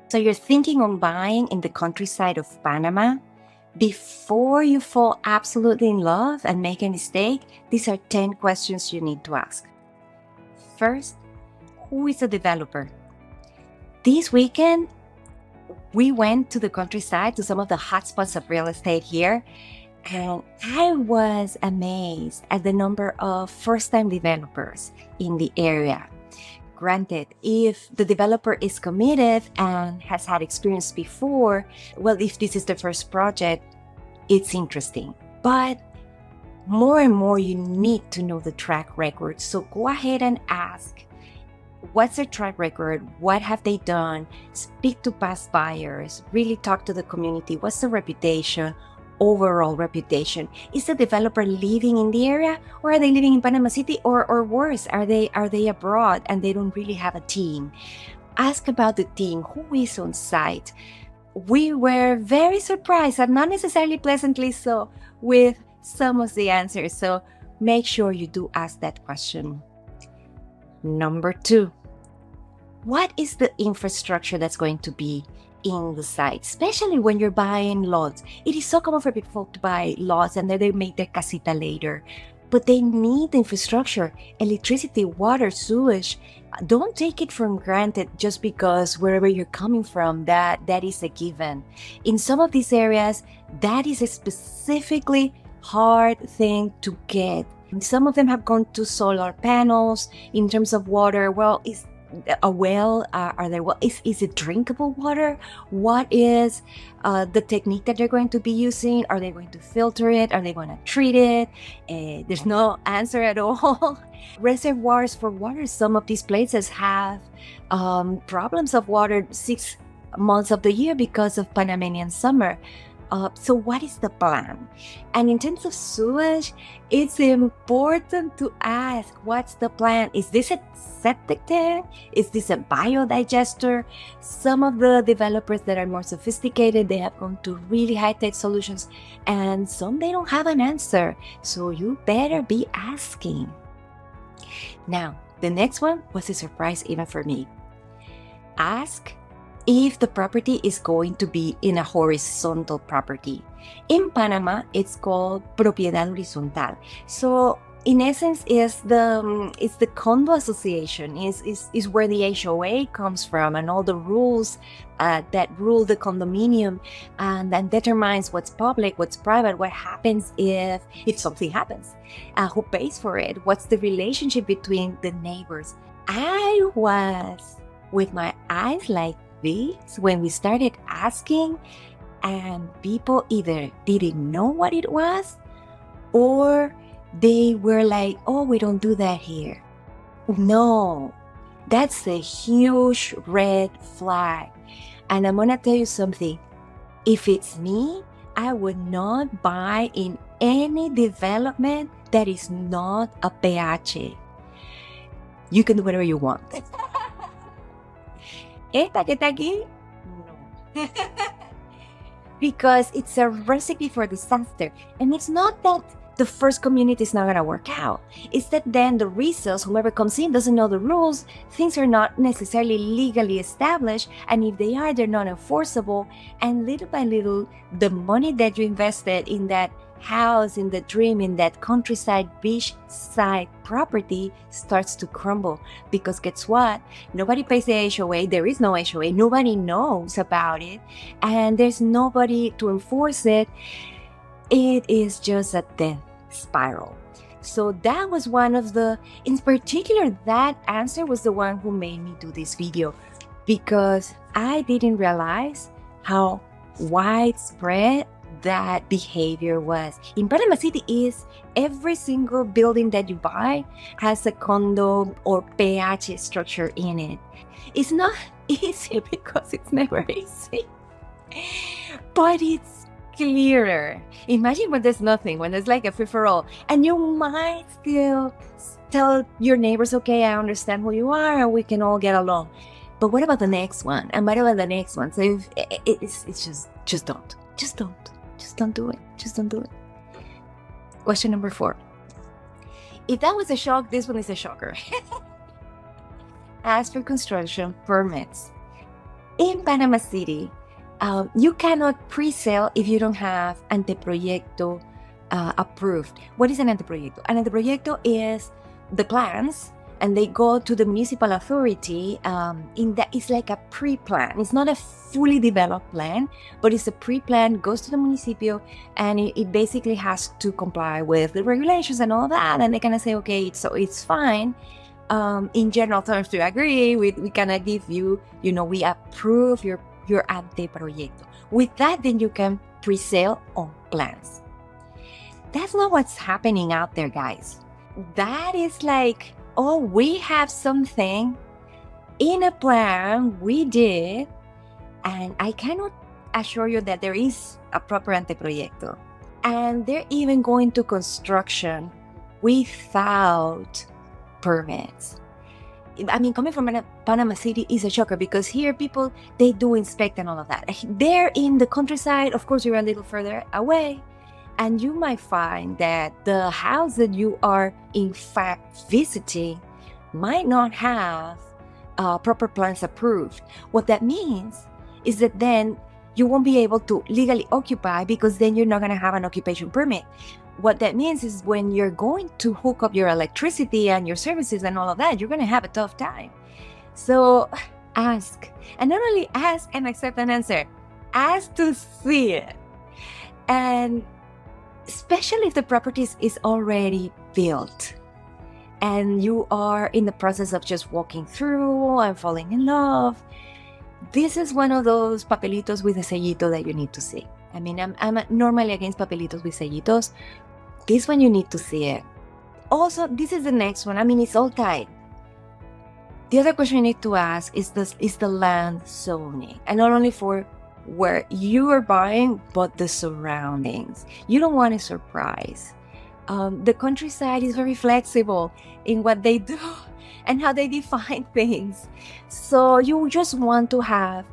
So you're thinking on buying in the countryside of Panama? Before you fall absolutely in love and make a mistake, these are 10 questions you need to ask. First, who is the developer? This weekend, we went to the countryside, to some of the hotspots of real estate here, and I was amazed at the number of first-time developers in the area. Granted, if the developer is committed and has had experience before, well, if this is the first project, it's interesting. But more and more, you need to know the track record. So go ahead and ask, what's their track record? What have they done? Speak to past buyers, really talk to the community. What's the reputation? Overall reputation. Is the developer living in the area, or are they living in Panama City, or worse, are they abroad and they don't really have a team? Ask about the team, who is on site. We were very surprised, and not necessarily pleasantly so, with some of the answers. So make sure you do ask that question. Number 2, what is the infrastructure that's going to be in the site, especially when you're buying lots? It is so common for people to buy lots and then they make their casita later, but they need infrastructure, electricity, water, sewage. Don't take it for granted just because wherever you're coming from, that is a given. In some of these areas, that is a specifically hard thing to get. Some of them have gone to solar panels. In terms of water, well, is a well, are there well, is it drinkable water? What is the technique that they're going to be using? Are they going to filter it? Are they going to treat it? There's no answer at all. Reservoirs for water, some of these places have problems of water 6 months of the year because of Panamanian summer. So what is the plan? And in terms of sewage, it's important to ask, what's the plan? Is this a septic tank? Is this a biodigester? Some of the developers that are more sophisticated, they have gone to really high-tech solutions, and some they don't have an answer. So you better be asking. Now, the next one was a surprise even for me. Ask if the property is going to be in a horizontal property. In Panama, it's called propiedad horizontal. So in essence, it's the condo association, is where the HOA comes from, and all the rules that rule the condominium, and then determines what's public, what's private, what happens if something happens, who pays for it, what's the relationship between the neighbors. I was with my eyes like this when we started asking, and people either didn't know what it was, or they were like, oh, we don't do that here. No, that's a huge red flag. And I'm gonna tell you something. If it's me, I would not buy in any development that is not a PH. You can do whatever you want. Esta que está aquí, no. Because it's a recipe for disaster. And it's not that the first community is not going to work out. It's that then the resales, whoever comes in, doesn't know the rules. Things are not necessarily legally established. And if they are, they're not enforceable. And little by little, the money that you invested in that house, in the dream, in that countryside, beachside property starts to crumble. Because guess what? Nobody pays the HOA. There is no HOA. Nobody knows about it. And there's nobody to enforce it. It is just a death spiral. So that was one of the, in particular, that answer was the one who made me do this video, because I didn't realize how widespread that behavior was. In Panama City, is every single building that you buy has a condo or PH structure in it. It's not easy because it's never easy, but it's clearer. Imagine when there's nothing, when there's like a free-for-all, and you might still tell your neighbors, okay, I understand who you are and we can all get along. But what about the next one? And what about the next one? So if it's just don't do it. Just don't do it. Question number 4. If that was a shock, this one is a shocker. As for construction permits, In Panama City, you cannot pre-sale if you don't have anteproyecto approved. What is an anteproyecto? An anteproyecto is the plans, and they go to the municipal authority. It's like a pre-plan. It's not a fully developed plan, but it's a pre-plan, goes to the municipio, and it basically has to comply with the regulations and all that. And they kind of say, okay, so it's fine. In general terms, to agree, we kind of give you, we approve your anteproyecto. With that, then you can pre-sale on plans. That's not what's happening out there, guys. That is like, oh, we have something in a plan we did, and I cannot assure you that there is a proper anteproyecto. And they're even going to construction without permits. I mean, coming from Panama City is a shocker, because here people, they do inspect and all of that. They're in the countryside, of course, you're a little further away, and you might find that the house that you are in fact visiting might not have proper plans approved. What that means is that then you won't be able to legally occupy, because then you're not going to have an occupation permit. What that means is when you're going to hook up your electricity and your services and all of that, you're going to have a tough time. So ask, and not only ask and accept an answer, ask to see it. And especially if the property is already built and you are in the process of just walking through and falling in love, this is one of those papelitos with a sellito that you need to see. I mean, I'm normally against papelitos with sellitos. This one you need to see it. Also, this is the next one. I mean, it's all tied. The other question you need to ask is the land zoning, and not only for where you are buying, but the surroundings. You don't want a surprise. The countryside is very flexible in what they do and how they define things. So you just want to have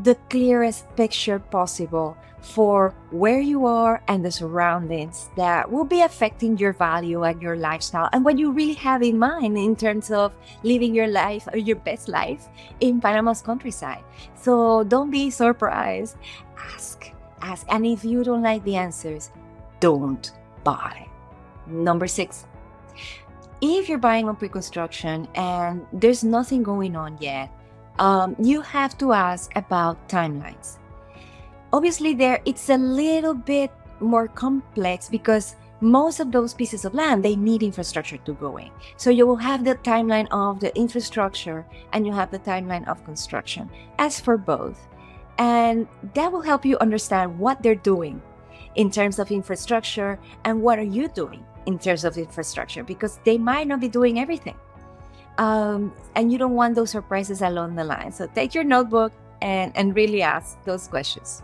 the clearest picture possible for where you are and the surroundings that will be affecting your value and your lifestyle and what you really have in mind in terms of living your life or your best life in Panama's countryside. So don't be surprised. Ask. And if you don't like the answers, don't buy. Number 6. If you're buying on pre-construction and there's nothing going on yet, you have to ask about timelines. Obviously, it's a little bit more complex because most of those pieces of land, they need infrastructure to go in. So you will have the timeline of the infrastructure and you have the timeline of construction. As for both, and that will help you understand what they're doing in terms of infrastructure and what are you doing in terms of infrastructure, because they might not be doing everything. And you don't want those surprises along the line. So take your notebook and really ask those questions.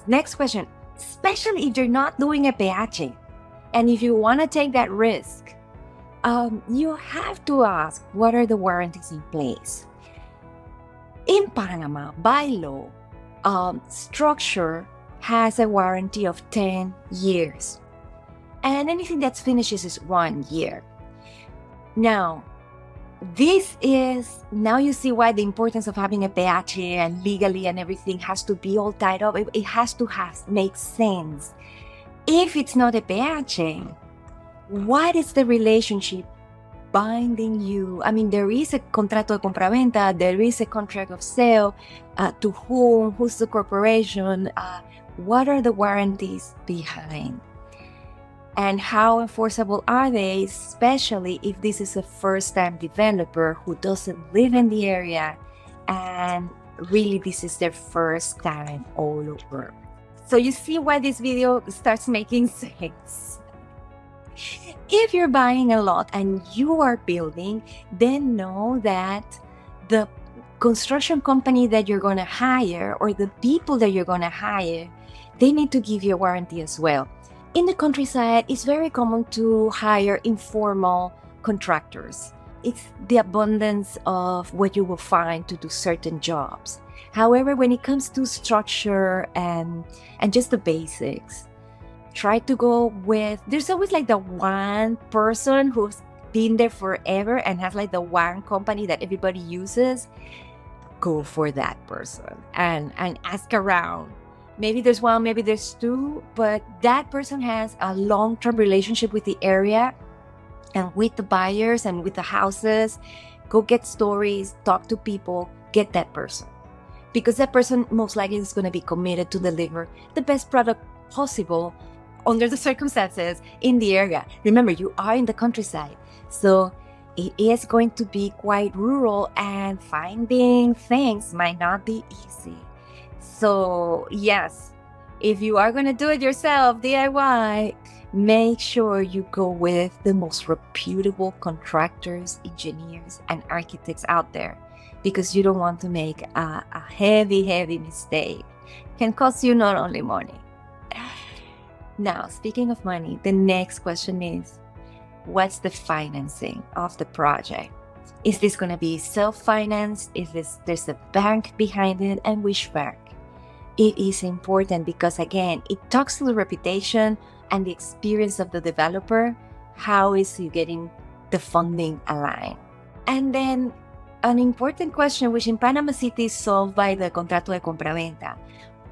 Next question, especially if you're not doing a peaje, and if you want to take that risk, you have to ask, what are the warranties in place? In Panama, by law, structure has a warranty of 10 years. And anything that's finishes is 1 year. Now you see why the importance of having a peaje and legally and everything has to be all tied up. It has to make sense. If it's not a peaje, what is the relationship binding you? I mean, there is a contrato de compraventa, there is a contract of sale. To whom? Who's the corporation? What are the warranties behind? And how enforceable are they, especially if this is a first-time developer who doesn't live in the area and really this is their first time all over. So you see why this video starts making sense. If you're buying a lot and you are building, then know that the construction company that you're going to hire or the people that you're going to hire, they need to give you a warranty as well. In the countryside, it's very common to hire informal contractors. It's the abundance of what you will find to do certain jobs. However, when it comes to structure and just the basics, try to go with, there's always like the one person who's been there forever and has like the one company that everybody uses. go for that person and ask around. Maybe there's one, maybe there's two, but that person has a long-term relationship with the area and with the buyers and with the houses. Go get stories, talk to people, get that person. Because that person most likely is going to be committed to deliver the best product possible under the circumstances in the area. Remember, you are in the countryside, so it is going to be quite rural and finding things might not be easy. So yes, if you are going to do it yourself, DIY, make sure you go with the most reputable contractors, engineers, and architects out there, because you don't want to make a heavy mistake. It can cost you not only money. Now, speaking of money, the next question is, what's the financing of the project? Is this going to be self-financed? There's a bank behind it, and which bank? It is important because, again, it talks to the reputation and the experience of the developer. How is he getting the funding aligned? And then an important question, which in Panama City is solved by the contrato de compraventa.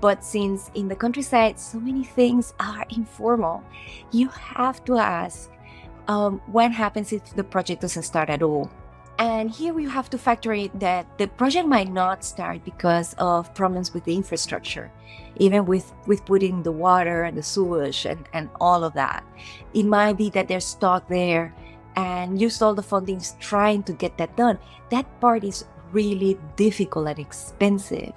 But since in the countryside, so many things are informal, you have to ask, what happens if the project doesn't start at all? And here we have to factor in that the project might not start because of problems with the infrastructure, even with putting the water and the sewage and all of that. It might be that they're stuck there and used all the fundings trying to get that done. That part is really difficult and expensive.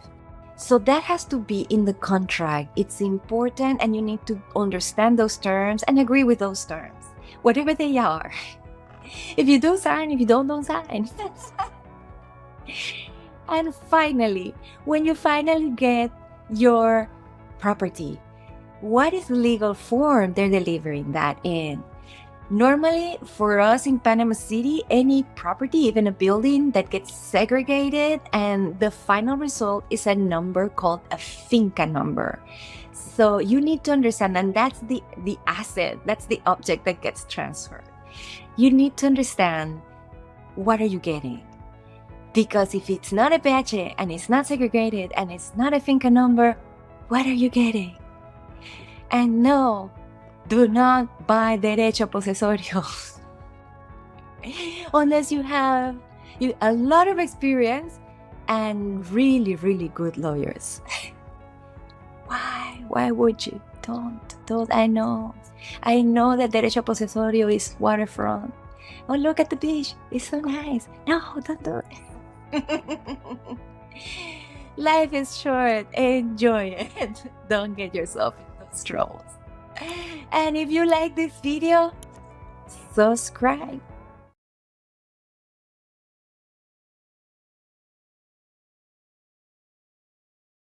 So that has to be in the contract. It's important, and you need to understand those terms and agree with those terms, whatever they are. If you do sign, if you don't sign. And finally, when you finally get your property, what is the legal form they're delivering that in? Normally, for us in Panama City, any property, even a building that gets segregated, and the final result is a number called a finca number. So you need to understand, and that's the asset, that's the object that gets transferred. You need to understand, what are you getting? Because if it's not a bache and it's not segregated and it's not a finca number, what are you getting? And no, do not buy derecho posesorio unless you have a lot of experience and really good lawyers. Why would you? Don't. I know that derecho posesorio is waterfront. Oh, look at the beach, it's so nice. No, don't do it. Life is short, enjoy it. Don't get yourself in those troubles. And if you like this video, subscribe